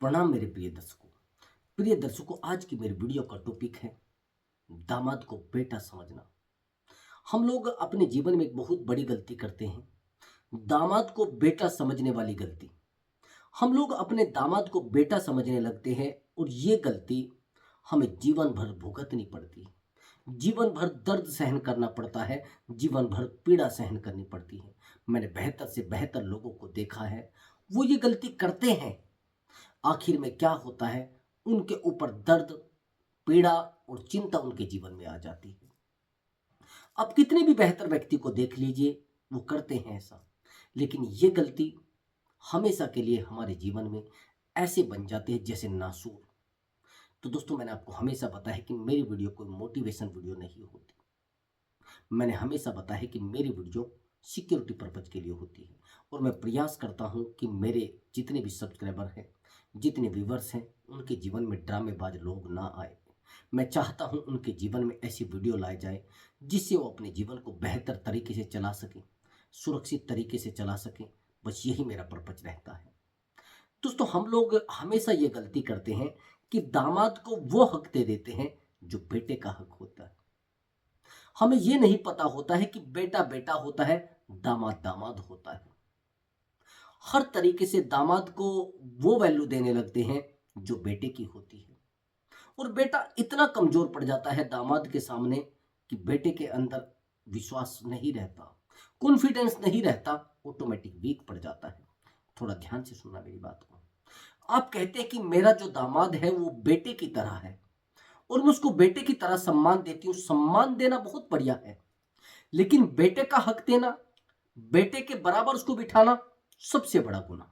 प्रणाम मेरे प्रिय दर्शकों, आज की मेरी वीडियो का टॉपिक है दामाद को बेटा समझना। हम लोग अपने जीवन में एक बहुत बड़ी गलती करते हैं, दामाद को बेटा समझने वाली गलती। हम लोग अपने दामाद को बेटा समझने लगते हैं और ये गलती हमें जीवन भर भुगतनी पड़ती है। जीवन भर दर्द सहन करना पड़ता है, जीवन भर पीड़ा सहन करनी पड़ती है। मैंने बेहतर से बेहतर लोगों को देखा है, वो ये गलती करते हैं। आखिर में क्या होता है, उनके ऊपर दर्द, पीड़ा और चिंता उनके जीवन में आ जाती है। अब कितने भी बेहतर व्यक्ति को देख लीजिए, वो करते हैं ऐसा, लेकिन ये गलती हमेशा के लिए हमारे जीवन में ऐसे बन जाती है जैसे नासूर। तो दोस्तों, मैंने आपको हमेशा बताया है कि मेरी वीडियो कोई मोटिवेशन वीडियो नहीं होती। मैंने हमेशा बताया है कि मेरी वीडियो सिक्योरिटी पर्पज के लिए होती है और मैं प्रयास करता हूं कि मेरे जितने भी सब्सक्राइबर हैं, जितने व्यूवर्स हैं, उनके जीवन में ड्रामेबाज लोग ना आए। मैं चाहता हूं उनके जीवन में ऐसी वीडियो लाई जाए जिससे वो अपने जीवन को बेहतर तरीके से चला सकें, सुरक्षित तरीके से चला सकें। बस यही मेरा पर्पज रहता है। दोस्तों, हम लोग हमेशा ये गलती करते हैं कि दामाद को वो हक दे देते हैं जो बेटे का हक होता है। हमें ये नहीं पता होता है कि बेटा बेटा होता है, दामाद दामाद होता है। हर तरीके से दामाद को वो वैल्यू देने लगते हैं जो बेटे की होती है, और बेटा इतना कमजोर पड़ जाता है दामाद के सामने कि बेटे के अंदर विश्वास नहीं रहता, कॉन्फिडेंस नहीं रहता, ऑटोमेटिक वीक पड़ जाता है। थोड़ा ध्यान से सुनना मेरी बात को। आप कहते हैं कि मेरा जो दामाद है वो बेटे की तरह है और मैं उसको बेटे की तरह सम्मान देती हूँ। सम्मान देना बहुत बढ़िया है, लेकिन बेटे का हक देना, बेटे के बराबर उसको बिठाना सबसे बड़ा गुनाह,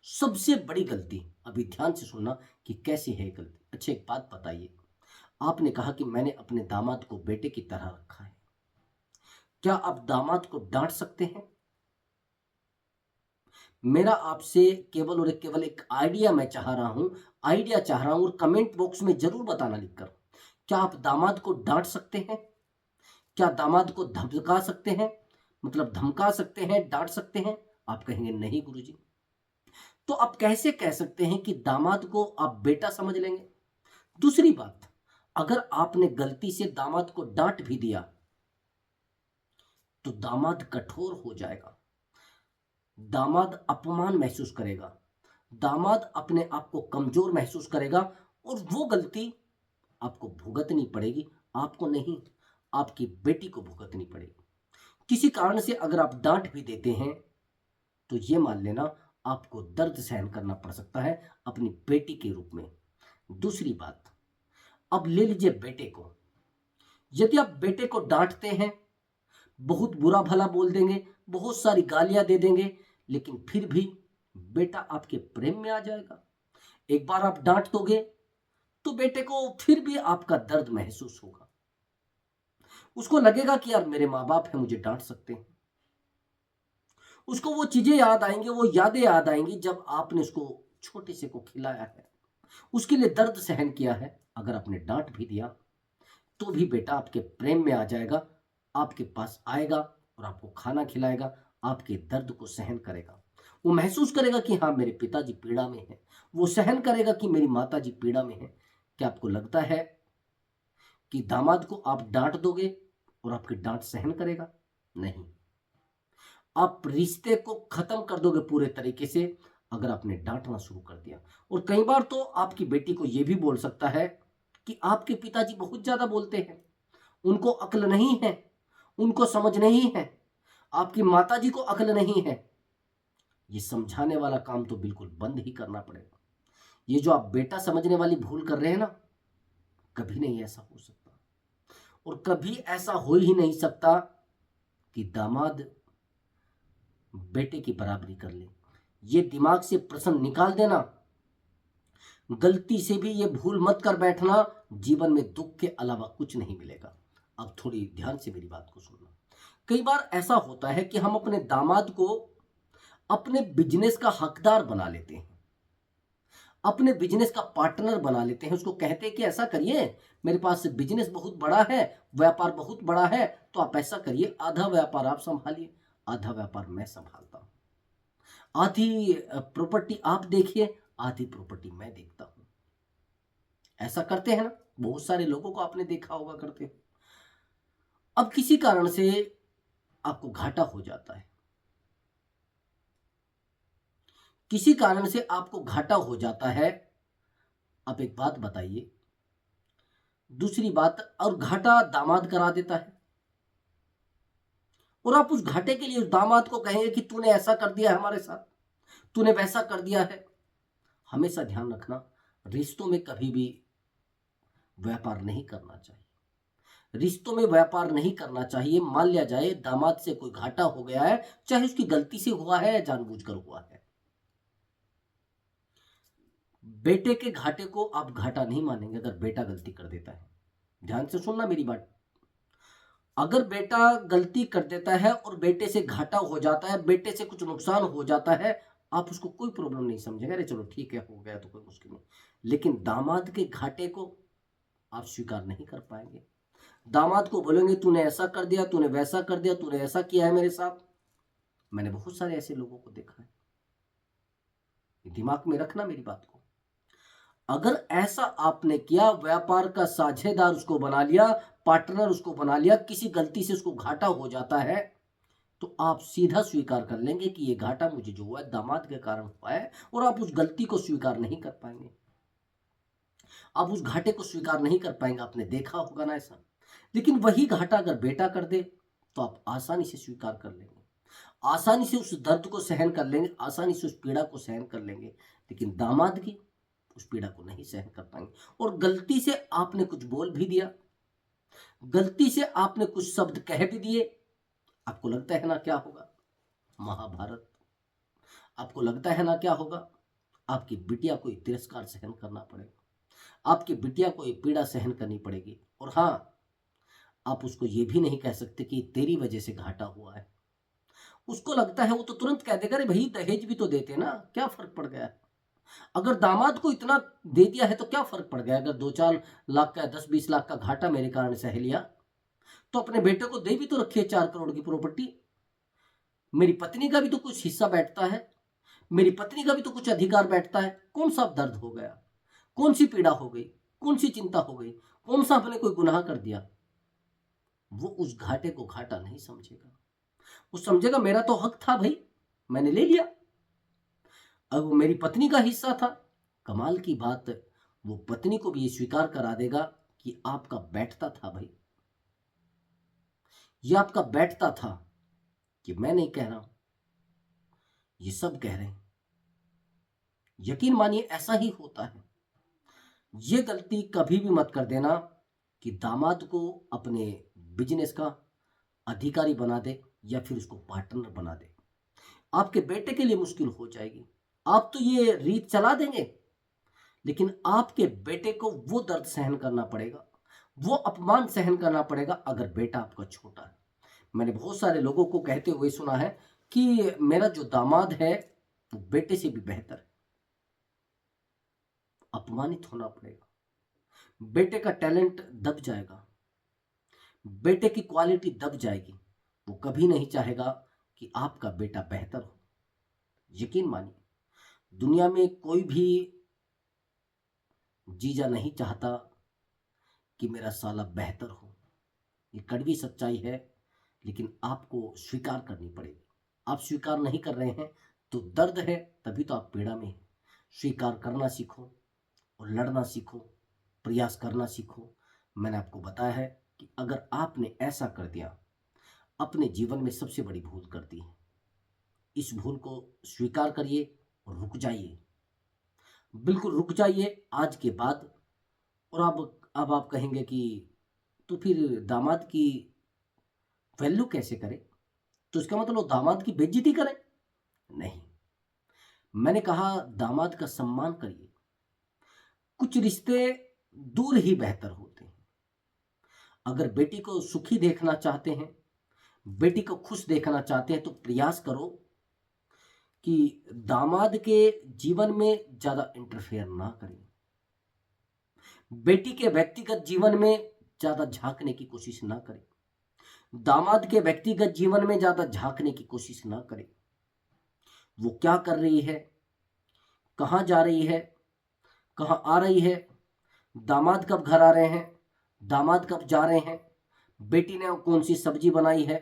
सबसे बड़ी गलती। अभी ध्यान से सुनना कि कैसी है ये गलती। अच्छा, एक बात बताइए, आपने कहा कि मैंने अपने दामाद को बेटे की तरह रखा है। क्या आप दामाद को डांट सकते हैं? मेरा आपसे केवल एक आइडिया मैं चाह रहा हूं, आइडिया चाह रहा हूं, और कमेंट बॉक्स में जरूर बताना लिखकर। क्या आप दामाद को डांट सकते हैं? क्या दामाद को धमका सकते हैं? मतलब धमका सकते हैं, डांट सकते हैं? आप कहेंगे नहीं गुरुजी। तो आप कैसे कह सकते हैं कि दामाद को आप बेटा समझ लेंगे? दूसरी बात, अगर आपने गलती से दामाद को डांट भी दिया तो दामाद कठोर हो जाएगा, दामाद अपमान महसूस करेगा, दामाद अपने आप को कमजोर महसूस करेगा, और वो गलती आपको भुगतनी पड़ेगी। आपको नहीं, आपकी बेटी को भुगतनी पड़ेगी। किसी कारण से अगर आप डांट भी देते हैं तो ये मान लेना, आपको दर्द सहन करना पड़ सकता है अपनी बेटी के रूप में। दूसरी बात, अब ले लीजिए बेटे को। यदि आप बेटे को डांटते हैं, बहुत बुरा भला बोल देंगे, बहुत सारी गालियां दे देंगे, लेकिन फिर भी बेटा आपके प्रेम में आ जाएगा। एक बार आप डांट दोगे तो बेटे को फिर भी आपका दर्द महसूस होगा। उसको लगेगा कि यार मेरे माँ बाप हैं, मुझे डांट सकते हैं। उसको वो चीजें याद आएंगी, वो यादें याद आएंगी जब आपने उसको छोटे से को खिलाया है, उसके लिए दर्द सहन किया है। अगर आपने डांट भी दिया तो भी बेटा आपके प्रेम में आ जाएगा, आपके पास आएगा और आपको खाना खिलाएगा, आपके दर्द को सहन करेगा। वो महसूस करेगा कि हाँ, मेरे पिताजी पीड़ा में हैं। वो सहन करेगा कि मेरी माताजी पीड़ा में है। क्या आपको लगता है कि दामाद को आप डांट दोगे और आपकी डांट सहन करेगा? नहीं। आप रिश्ते को खत्म कर दोगे पूरे तरीके से अगर आपने डांटना शुरू कर दिया। और कई बार तो आपकी बेटी को यह भी बोल सकता है कि आपके पिताजी बहुत ज्यादा बोलते हैं, उनको अक्ल नहीं है, उनको समझ नहीं है, आपकी माताजी को अक्ल नहीं है। ये समझाने वाला काम तो बिल्कुल बंद ही करना पड़ेगा। ये जो आप बेटा समझने वाली भूल कर रहे हैं ना, कभी नहीं ऐसा हो सकता, और कभी ऐसा हो ही नहीं सकता कि दामाद बेटे की बराबरी कर ले। ये दिमाग से प्रश्न निकाल देना। गलती से भी ये भूल मत कर बैठना, जीवन में दुख के अलावा कुछ नहीं मिलेगा। अब थोड़ी ध्यान से मेरी बात को सुनना। कई बार ऐसा होता है कि हम अपने दामाद को अपने बिजनेस का हकदार बना लेते हैं, अपने बिजनेस का पार्टनर बना लेते हैं। उसको कहते हैं कि ऐसा करिए, मेरे पास बिजनेस बहुत बड़ा है, व्यापार बहुत बड़ा है, तो आप ऐसा करिए, आधा व्यापार आप संभालिए, आधा व्यापार मैं संभालता हूं, आधी प्रॉपर्टी आप देखिए, आधी प्रॉपर्टी मैं देखता हूं। ऐसा करते हैं ना, बहुत सारे लोगों को आपने देखा होगा करते हो। अब किसी कारण से आपको घाटा हो जाता है, किसी कारण से आपको घाटा हो जाता है। आप एक बात बताइए, दूसरी बात, और घाटा दामाद करा देता है, और आप उस घाटे के लिए उस दामाद को कहेंगे कि तूने ऐसा कर दिया है हमारे साथ, तूने वैसा कर दिया है। हमेशा ध्यान रखना, रिश्तों में कभी भी व्यापार नहीं करना चाहिए। रिश्तों में व्यापार नहीं करना चाहिए। मान लिया जाए दामाद से कोई घाटा हो गया है, चाहे उसकी गलती से हुआ है या जानबूझकर हुआ है, बेटे के घाटे को आप घाटा नहीं मानेंगे अगर बेटा गलती कर देता है। ध्यान से सुनना मेरी बात। अगर बेटा गलती कर देता है और बेटे से घाटा हो जाता है, बेटे से कुछ नुकसान हो जाता है, आप उसको कोई प्रॉब्लम नहीं समझेंगे, अरे चलो ठीक है हो गया तो कोई मुश्किल नहीं। लेकिन दामाद के घाटे को आप स्वीकार नहीं कर पाएंगे। दामाद को बोलेंगे तूने ऐसा कर दिया, तूने वैसा कर दिया, तूने ऐसा किया है मेरे साथ। मैंने बहुत सारे ऐसे लोगों को देखा है। दिमाग में रखना मेरी बात को। अगर ऐसा आपने किया, व्यापार का साझेदार उसको बना लिया, पार्टनर उसको बना लिया, किसी गलती से उसको घाटा हो जाता है, तो आप सीधा स्वीकार कर लेंगे कि ये घाटा मुझे जो हुआ है दामाद के कारण हुआ है, और आप उस गलती को स्वीकार नहीं कर पाएंगे, आप उस घाटे को स्वीकार नहीं कर पाएंगे। आपने देखा होगा ना ऐसा। लेकिन वही घाटा अगर बेटा कर दे तो आप आसानी से स्वीकार कर लेंगे, आसानी से उस दर्द को सहन कर लेंगे, आसानी से उस पीड़ा को सहन कर लेंगे। लेकिन दामाद की उस पीड़ा को नहीं सहन कर पाएंगे। और गलती से आपने कुछ बोल भी दिया, गलती से आपने कुछ शब्द कह भी दिए, आपको लगता है ना क्या होगा? महाभारत। आपको लगता है ना क्या होगा? आपकी बिटिया को तिरस्कार सहन करना पड़ेगा, आपकी बिटिया को ये पीड़ा सहन करनी पड़ेगी। और हाँ, आप उसको ये भी नहीं कह सकते कि तेरी वजह से घाटा हुआ है। उसको लगता है, वो तो तुरंत कह देगा, अरे भाई दहेज भी तो देते ना, क्या फर्क पड़ गया? अगर दामाद को इतना दे दिया है तो क्या फर्क पड़ गया? अगर 2-4 लाख का 10-20 लाख का घाटा मेरे कारण सह लिया, तो अपने बेटे को दे भी तो रखिए 4 करोड़ की प्रॉपर्टी। मेरी पत्नी का भी तो कुछ हिस्सा बैठता है, मेरी पत्नी का भी तो कुछ अधिकार बैठता है। कौन सा दर्द हो गया, कौन सी पीड़ा हो गई, कौन सी चिंता हो गई, कौन सा आपने कोई गुनाह कर दिया? वो उस घाटे को घाटा नहीं समझेगा, वो समझेगा मेरा तो हक था भाई, मैंने ले लिया, अब वो मेरी पत्नी का हिस्सा था। कमाल की बात, वो पत्नी को भी ये स्वीकार करा देगा कि आपका बैठता था भाई, ये आपका बैठता था। कि मैं नहीं कह रहा हूं, ये सब कह रहे हैं। यकीन मानिए ऐसा ही होता है। ये गलती कभी भी मत कर देना कि दामाद को अपने बिजनेस का अधिकारी बना दे या फिर उसको पार्टनर बना दे। आपके बेटे के लिए मुश्किल हो जाएगी। आप तो ये रीत चला देंगे, लेकिन आपके बेटे को वो दर्द सहन करना पड़ेगा, वो अपमान सहन करना पड़ेगा अगर बेटा आपका छोटा है। मैंने बहुत सारे लोगों को कहते हुए सुना है कि मेरा जो दामाद है वो बेटे से भी बेहतर है। अपमानित होना पड़ेगा, बेटे का टैलेंट दब जाएगा, बेटे की क्वालिटी दब जाएगी। वो कभी नहीं चाहेगा कि आपका बेटा बेहतर हो। यकीन मानिए, दुनिया में कोई भी जीजा नहीं चाहता कि मेरा साला बेहतर हो। ये कड़वी सच्चाई है, लेकिन आपको स्वीकार करनी पड़ेगी। आप स्वीकार नहीं कर रहे हैं तो दर्द है, तभी तो आप पीड़ा में हैं। स्वीकार करना सीखो और लड़ना सीखो, प्रयास करना सीखो। मैंने आपको बताया है कि अगर आपने ऐसा कर दिया, अपने जीवन में सबसे बड़ी भूल कर दी है। इस भूल को स्वीकार करिए और रुक जाइए, बिल्कुल रुक जाइए आज के बाद। और अब आप कहेंगे कि तो फिर दामाद की वैल्यू कैसे करें? तो इसका मतलब दामाद की बेइज्जती करें? नहीं, मैंने कहा दामाद का सम्मान करिए। कुछ रिश्ते दूर ही बेहतर होते हैं। अगर बेटी को सुखी देखना चाहते हैं, बेटी को खुश देखना चाहते हैं, तो प्रयास करो कि दामाद के जीवन में ज्यादा इंटरफेयर ना करें, बेटी के व्यक्तिगत जीवन में ज्यादा झांकने की कोशिश ना करें, दामाद के व्यक्तिगत जीवन में ज्यादा झांकने की कोशिश ना करें। वो क्या कर रही है, कहाँ जा रही है, कहाँ आ रही है, दामाद कब घर आ रहे हैं, दामाद कब जा रहे हैं, बेटी ने कौन सी सब्जी बनाई है,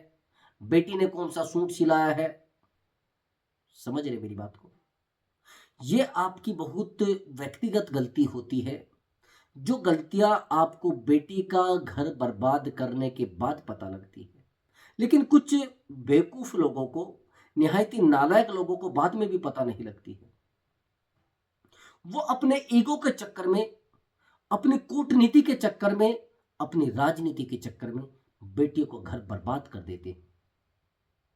बेटी ने कौन सा सूट सिलाया है। समझ रहे मेरी बात को? ये आपकी बहुत व्यक्तिगत गलती होती है, जो गलतियां आपको बेटी का घर बर्बाद करने के बाद पता लगती है। लेकिन कुछ बेवकूफ लोगों को, निहायती नालायक लोगों को बाद में भी पता नहीं लगती है। वो अपने ईगो के चक्कर में, अपनी कूटनीति के चक्कर में, अपनी राजनीति के चक्कर में बेटी को घर बर्बाद कर देते हैं।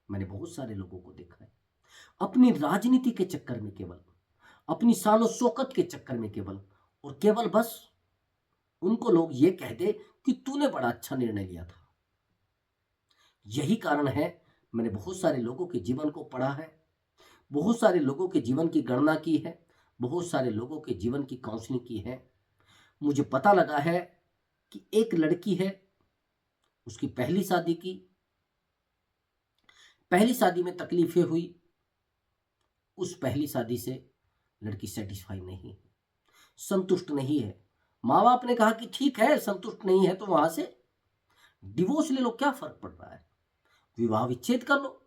मैंने बहुत सारे लोगों को देखा है, अपनी राजनीति के चक्कर में, केवल अपनी शान शौकत के चक्कर में, केवल और केवल बस उनको लोग ये कह दे कि तूने बड़ा अच्छा निर्णय लिया था। यही कारण है, मैंने बहुत सारे लोगों के जीवन को पढ़ा है, बहुत सारे लोगों के जीवन की गणना की है, बहुत सारे लोगों के जीवन की काउंसलिंग की है। मुझे पता लगा है कि एक लड़की है, उसकी पहली शादी की, पहली शादी में तकलीफें हुई, उस पहली शादी से लड़की सेटिस्फाई नहीं है, संतुष्ट नहीं है। माँ बाप ने कहा कि ठीक है, संतुष्ट नहीं है तो वहां से डिवोर्स ले लो, क्या फर्क पड़ रहा है, विवाह विच्छेद कर लो,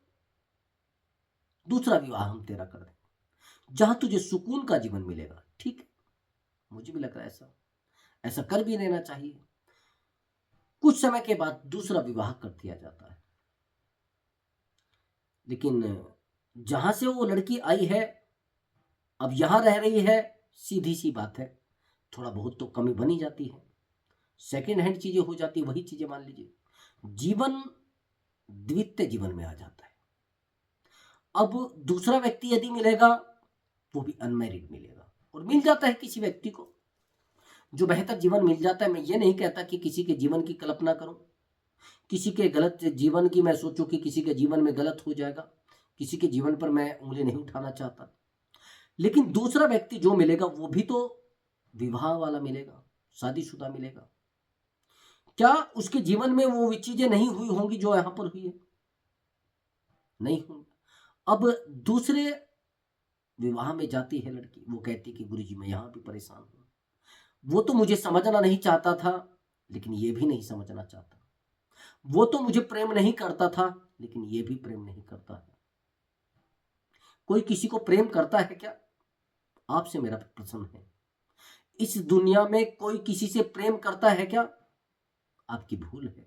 दूसरा विवाह हम तेरा कर दें, जहां तुझे सुकून का जीवन मिलेगा। ठीक है, मुझे भी लग रहा है ऐसा ऐसा कर भी लेना चाहिए। कुछ समय के बाद दूसरा विवाह कर दिया जाता है। लेकिन जहां से वो लड़की आई है, अब यहां रह रही है, सीधी सी बात है, थोड़ा बहुत तो कमी बनी जाती है, सेकेंड हैंड चीजें हो जाती है। वही चीजें मान लीजिए, जीवन द्वितीय जीवन में आ जाता है। अब दूसरा व्यक्ति यदि मिलेगा, वो भी अनमैरिड मिलेगा, और मिल जाता है किसी व्यक्ति को जो बेहतर जीवन मिल जाता है। मैं ये नहीं कहता कि किसी के जीवन की कल्पना करूं, किसी के गलत जीवन की मैं सोचूं कि किसी के जीवन में गलत हो जाएगा, किसी के जीवन पर मैं उंगली नहीं उठाना चाहता। लेकिन दूसरा व्यक्ति जो मिलेगा वो भी तो विवाह वाला मिलेगा, शादीशुदा मिलेगा। क्या उसके जीवन में वो चीजें नहीं हुई होंगी जो यहां पर हुई है? नहीं होंगी। अब दूसरे विवाह में जाती है लड़की, वो कहती कि गुरुजी मैं यहां भी परेशान हूं, वो तो मुझे समझना नहीं चाहता था, लेकिन ये भी नहीं समझना चाहता। वो तो मुझे प्रेम नहीं करता था, लेकिन ये भी प्रेम नहीं करता है। कोई किसी को प्रेम करता है क्या? आपसे मेरा प्रश्न है, इस दुनिया में कोई किसी से प्रेम करता है क्या? आपकी भूल है,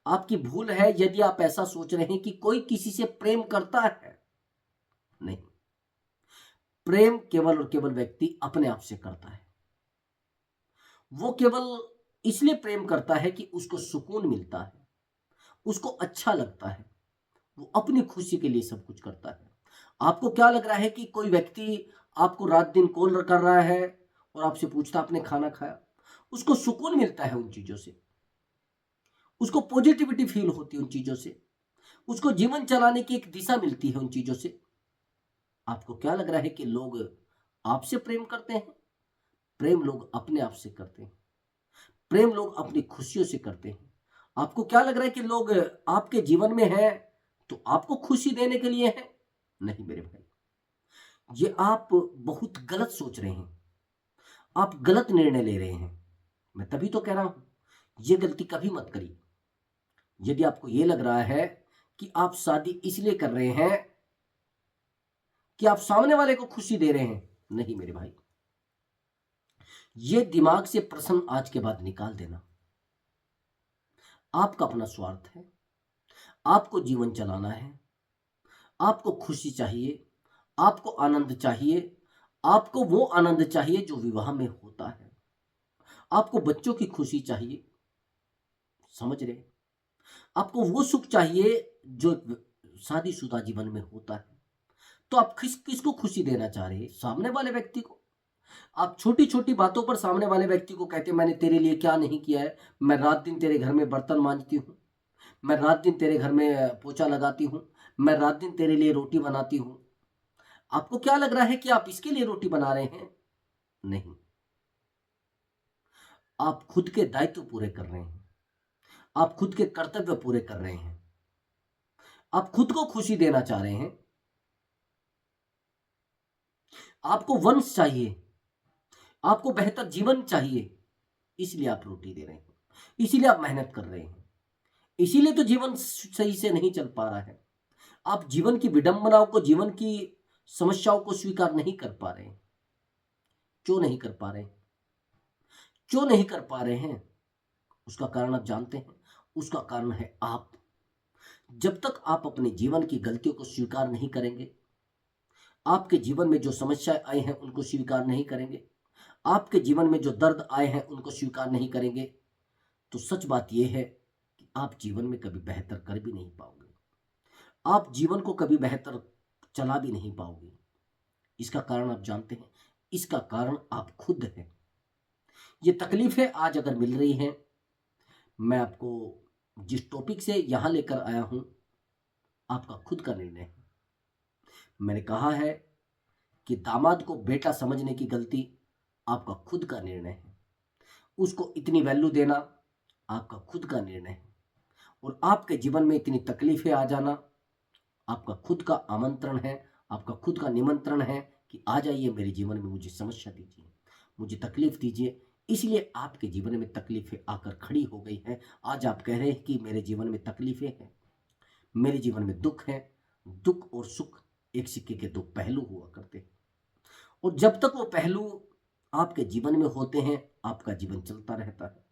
आपकी भूल है यदि आप ऐसा सोच रहे हैं कि कोई किसी से प्रेम करता है। नहीं, प्रेम केवल और केवल व्यक्ति अपने आप से करता है। वो केवल इसलिए प्रेम करता है कि उसको सुकून मिलता है, उसको अच्छा लगता है, वो अपनी खुशी के लिए सब कुछ करता है। आपको क्या लग रहा है कि कोई व्यक्ति आपको रात दिन कॉल कर रहा है और आपसे पूछता आपने खाना खाया? उसको सुकून मिलता है उन चीजों से, उसको पॉजिटिविटी फील होती है उन चीजों से, उसको जीवन चलाने की एक दिशा मिलती है उन चीजों से। आपको क्या लग रहा है कि लोग आपसे प्रेम करते हैं? प्रेम लोग अपने आप से करते हैं, प्रेम लोग अपनी खुशियों से करते हैं। आपको क्या लग रहा है कि लोग आपके जीवन में हैं तो आपको खुशी देने के लिए हैं? नहीं मेरे भाई, ये आप बहुत गलत सोच रहे हैं, आप गलत निर्णय ले रहे हैं। मैं तभी तो कह रहा हूं ये गलती कभी मत करिए। यदि आपको ये लग रहा है कि आप शादी इसलिए कर रहे हैं कि आप सामने वाले को खुशी दे रहे हैं, नहीं मेरे भाई, ये दिमाग से प्रश्न आज के बाद निकाल देना। आपका अपना स्वार्थ है, आपको जीवन चलाना है, आपको खुशी चाहिए, आपको आनंद चाहिए, आपको वो आनंद चाहिए जो विवाह में होता है, आपको बच्चों की खुशी चाहिए, समझ रहे? आपको वो सुख चाहिए जो शादीशुदा जीवन में होता है। तो आप किसको खुशी देना चाह रहे हैं? सामने वाले व्यक्ति को। आप छोटी छोटी बातों पर सामने वाले व्यक्ति को कहते हैं मैंने तेरे लिए क्या नहीं किया है, मैं रात दिन तेरे घर में बर्तन मांजती हूँ, मैं रात दिन तेरे घर में पोछा लगाती हूँ, मैं रात दिन तेरे लिए रोटी बनाती हूँ। आपको क्या लग रहा है कि आप इसके लिए रोटी बना रहे हैं? नहीं, आप खुद के दायित्व पूरे कर रहे हैं, आप खुद के कर्तव्य पूरे कर रहे हैं, आप खुद को खुशी देना चाह रहे हैं। आपको वंश चाहिए, आपको बेहतर जीवन चाहिए, इसलिए आप रोटी दे रहे हैं, इसीलिए आप मेहनत कर रहे हैं, इसीलिए तो जीवन सही से नहीं चल पा रहा है। आप जीवन की विडंबनाओं को, जीवन की समस्याओं को स्वीकार नहीं कर पा रहे हैं। क्यों नहीं कर पा रहे हैं? क्यों नहीं कर पा रहे हैं? उसका कारण आप जानते हैं। उसका कारण है आप। जब तक आप अपने जीवन की गलतियों को स्वीकार नहीं करेंगे, आपके जीवन में जो समस्याएं आई हैं उनको स्वीकार नहीं करेंगे, आपके जीवन में जो दर्द आए हैं उनको स्वीकार नहीं करेंगे, तो सच बात यह है कि आप जीवन में कभी बेहतर कर भी नहीं पाओगे। आप जीवन को कभी बेहतर चला भी नहीं पाओगे। इसका कारण आप जानते हैं। इसका कारण आप खुद हैं। ये तकलीफें आज अगर मिल रही हैं, मैं आपको जिस टॉपिक से यहां लेकर आया हूं, आपका खुद का निर्णय है। मैंने कहा है कि दामाद को बेटा समझने की गलती आपका खुद का निर्णय है। उसको इतनी वैल्यू देना आपका खुद का निर्णय है। और आपके जीवन में इतनी तकलीफें आ जाना आपका खुद का आमंत्रण है, आपका खुद का निमंत्रण है कि आ जाइए मेरे जीवन में, मुझे समस्या दीजिए, मुझे तकलीफ दीजिए। इसलिए आपके जीवन में तकलीफें आकर खड़ी हो गई हैं। आज आप कह रहे हैं कि मेरे जीवन में तकलीफें हैं, मेरे जीवन में दुख है। दुख और सुख एक सिक्के के दो पहलू हुआ करते हैं, और जब तक वो पहलू आपके जीवन में होते हैं, आपका जीवन चलता रहता है।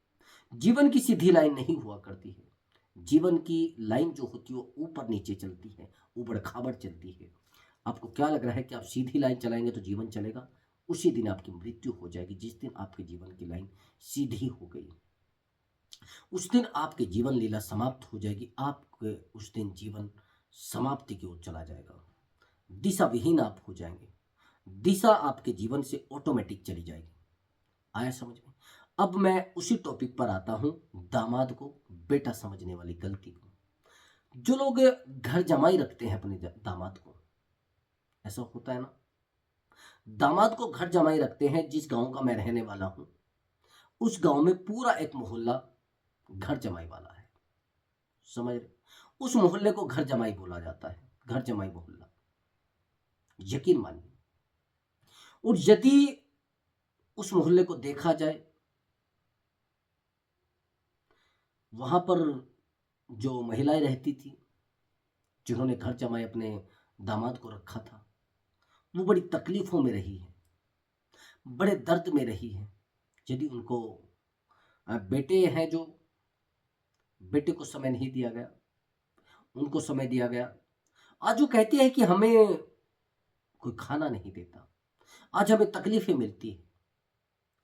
जीवन की सीधी लाइन नहीं हुआ करती है। जीवन की लाइन जो होती है वो ऊपर नीचे चलती है, ऊबड़ खाबड़ चलती है। आपको क्या लग रहा है कि आप सीधी लाइन चलाएंगे तो जीवन चलेगा? उसी दिन आपकी मृत्यु हो जाएगी। जिस दिन आपके जीवन की लाइन सीधी हो गई, उस दिन आपकी जीवन लीला समाप्त हो जाएगी। आपके उस दिन जीवन समाप्ति की ओर चला जाएगा। दिशा विहीन आप हो जाएंगे। दिशा आपके जीवन से ऑटोमेटिक चली जाएगी। आया समझ में? अब मैं उसी टॉपिक पर आता हूं, दामाद को बेटा समझने वाली गलती को। जो लोग घर जमाई रखते हैं अपने दामाद को, ऐसा होता है ना, दामाद को घर जमाई रखते हैं। जिस गांव का मैं रहने वाला हूं, उस गांव में पूरा एक मोहल्ला घर जमाई वाला है। समझ रहे? उस मोहल्ले को घर जमाई बोला जाता है, घर जमाई मोहल्ला। यकीन मानिए। और यदि उस मोहल्ले को देखा जाए, वहां पर जो महिलाएं रहती थी, जिन्होंने घर जमाई अपने दामाद को रखा था, वो बड़ी तकलीफों में रही है, बड़े दर्द में रही है। यदि उनको बेटे हैं, जो बेटे को समय नहीं दिया गया, उनको समय दिया गया। आज वो कहती है कि हमें कोई खाना नहीं देता, आज हमें तकलीफें मिलती है।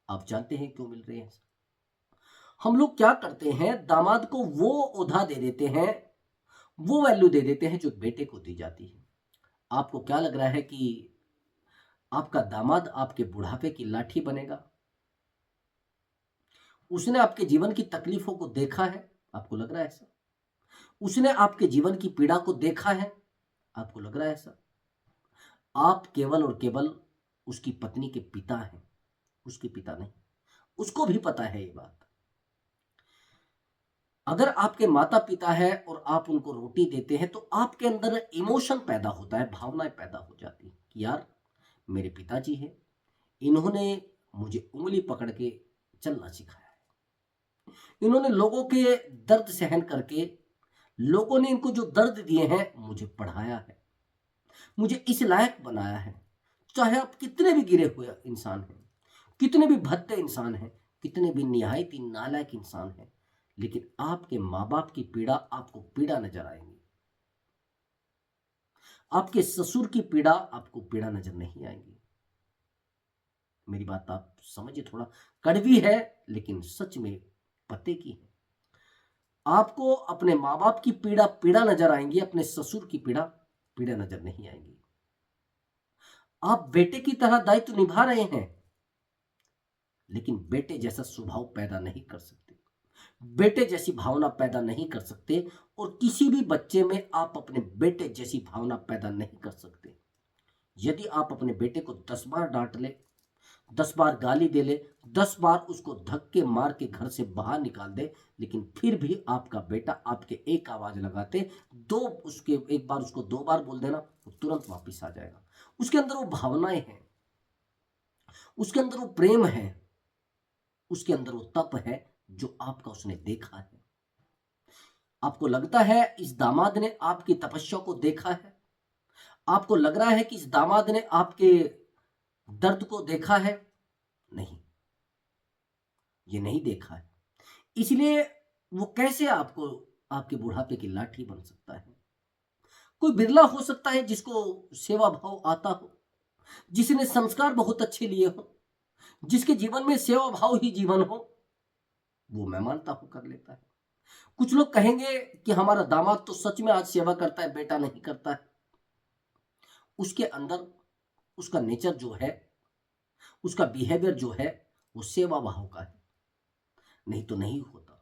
आप जानते हैं क्यों मिल रही है? हम लोग क्या करते हैं, दामाद को वो ओहदा दे देते हैं, वो वैल्यू दे देते हैं जो बेटे को दी जाती है। आपको क्या लग रहा है कि आपका दामाद आपके बुढ़ापे की लाठी बनेगा? उसने आपके जीवन की तकलीफों को देखा है? आपको लग रहा है ऐसा? उसने आपके जीवन की पीड़ा को देखा है? आपको लग रहा है ऐसा? आप केवल और केवल उसकी पत्नी के पिता हैं, उसके पिता नहीं। उसको भी पता है ये बात। अगर आपके माता पिता है और आप उनको रोटी देते हैं, तो आपके अंदर इमोशन पैदा होता है, भावनाएं पैदा हो जाती है कि यार मेरे पिताजी हैं, इन्होंने मुझे उंगली पकड़ के चलना सिखाया है, इन्होंने लोगों के दर्द सहन करके, लोगों ने इनको जो दर्द दिए हैं, मुझे पढ़ाया है, मुझे इस लायक बनाया है। चाहे आप कितने भी गिरे हुए इंसान हैं, कितने भी भद्दे इंसान हैं, कितने भी निहायत नालायक इंसान हैं, लेकिन आपके माँ बाप की पीड़ा आपको पीड़ा नजर आएगी। आपके ससुर की पीड़ा आपको पीड़ा नजर नहीं आएगी। मेरी बात आप समझिए, थोड़ा कड़वी है लेकिन सच में पते की है। आपको अपने माँ बाप की पीड़ा पीड़ा नजर आएंगी, अपने ससुर की पीड़ा पीड़ा नजर नहीं आएंगी। आप बेटे की तरह दायित्व निभा रहे हैं, लेकिन बेटे जैसा स्वभाव पैदा नहीं कर सकते, बेटे जैसी भावना पैदा नहीं कर सकते, और किसी भी बच्चे में आप अपने बेटे जैसी भावना पैदा नहीं कर सकते। यदि आप अपने बेटे को 10 बार डांट ले, 10 बार गाली दे ले, 10 बार उसको धक्के मार के घर से बाहर निकाल दे, लेकिन फिर भी आपका बेटा आपके एक आवाज लगाते, एक बार उसको 2 बार बोल देना, वो तुरंत वापिस आ जाएगा। उसके अंदर वो भावनाएं हैं, उसके अंदर वो प्रेम है, उसके अंदर वो तप है जो आपका उसने देखा है। आपको लगता है इस दामाद ने आपकी तपस्या को देखा है, आपको लग रहा है कि इस दामाद ने आपके दर्द को देखा है? नहीं, ये नहीं देखा है। इसलिए वो कैसे आपको आपके बुढ़ापे की लाठी बन सकता है? कोई बिरला हो सकता है जिसको सेवा भाव आता हो, जिसने संस्कार बहुत अच्छे लिए हो, जिसके जीवन में सेवा भाव ही जीवन हो, वो मैं मानता हूं कर लेता है। कुछ लोग कहेंगे कि हमारा दामाद तो सच में आज सेवा करता है, बेटा नहीं करता है। उसके अंदर उसका नेचर जो है, उसका बिहेवियर जो है, वो सेवा भाव का है, नहीं तो नहीं होता।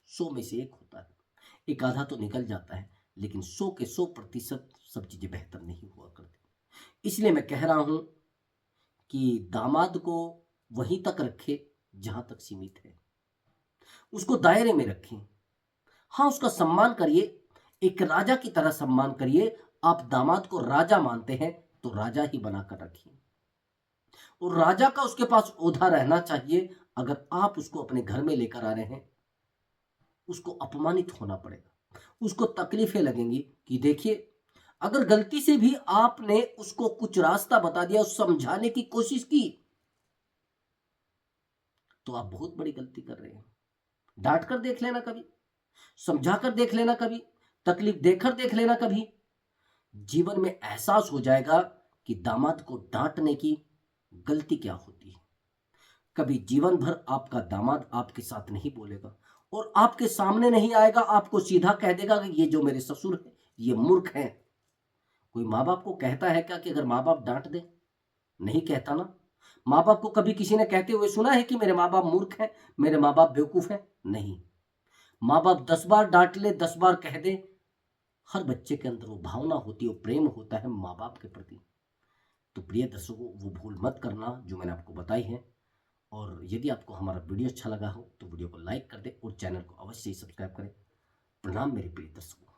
100 में से एक होता है, एक आधा तो निकल जाता है, लेकिन 100 के 100% सब चीजें बेहतर नहीं हुआ करती। इसलिए मैं कह रहा हूं कि दामाद को वहीं तक रखे जहां तक सीमित है, उसको दायरे में रखें। हाँ, उसका सम्मान करिए, एक राजा की तरह सम्मान करिए। आप दामाद को राजा मानते हैं तो राजा ही बनाकर रखिए, और राजा का उसके पास ओधा रहना चाहिए। अगर आप उसको अपने घर में लेकर आ रहे हैं, उसको अपमानित होना पड़ेगा, उसको तकलीफें लगेंगी कि देखिए, अगर गलती से भी आपने उसको कुछ रास्ता बता दिया, समझाने की कोशिश की, तो आप बहुत बड़ी गलती कर रहे हैं। डांट कर देख लेना कभी, समझा कर देख लेना कभी, तकलीफ देकर देख लेना कभी। जीवन में एहसास हो जाएगा कि दामाद को डांटने की गलती क्या होती है। कभी जीवन भर आपका दामाद आपके साथ नहीं बोलेगा और आपके सामने नहीं आएगा, आपको सीधा कह देगा कि ये जो मेरे ससुर है ये मूर्ख है। कोई माँ बाप को कहता है क्या कि अगर माँ बाप डांट दे? नहीं कहता ना। माँ बाप को कभी किसी ने कहते हुए सुना है कि मेरे माँ बाप मूर्ख हैं, मेरे माँ बाप बेवकूफ हैं? नहीं। माँ बाप 10 बार डांट ले, 10 बार कह दे, हर बच्चे के अंदर वो भावना होती है, वो प्रेम होता है माँ बाप के प्रति। तो प्रिय दर्शकों, वो भूल मत करना जो मैंने आपको बताई है। और यदि आपको हमारा वीडियो अच्छा लगा हो तो वीडियो को लाइक कर दें और चैनल को अवश्य ही सब्सक्राइब करें। प्रणाम मेरे प्रिय दर्शकों।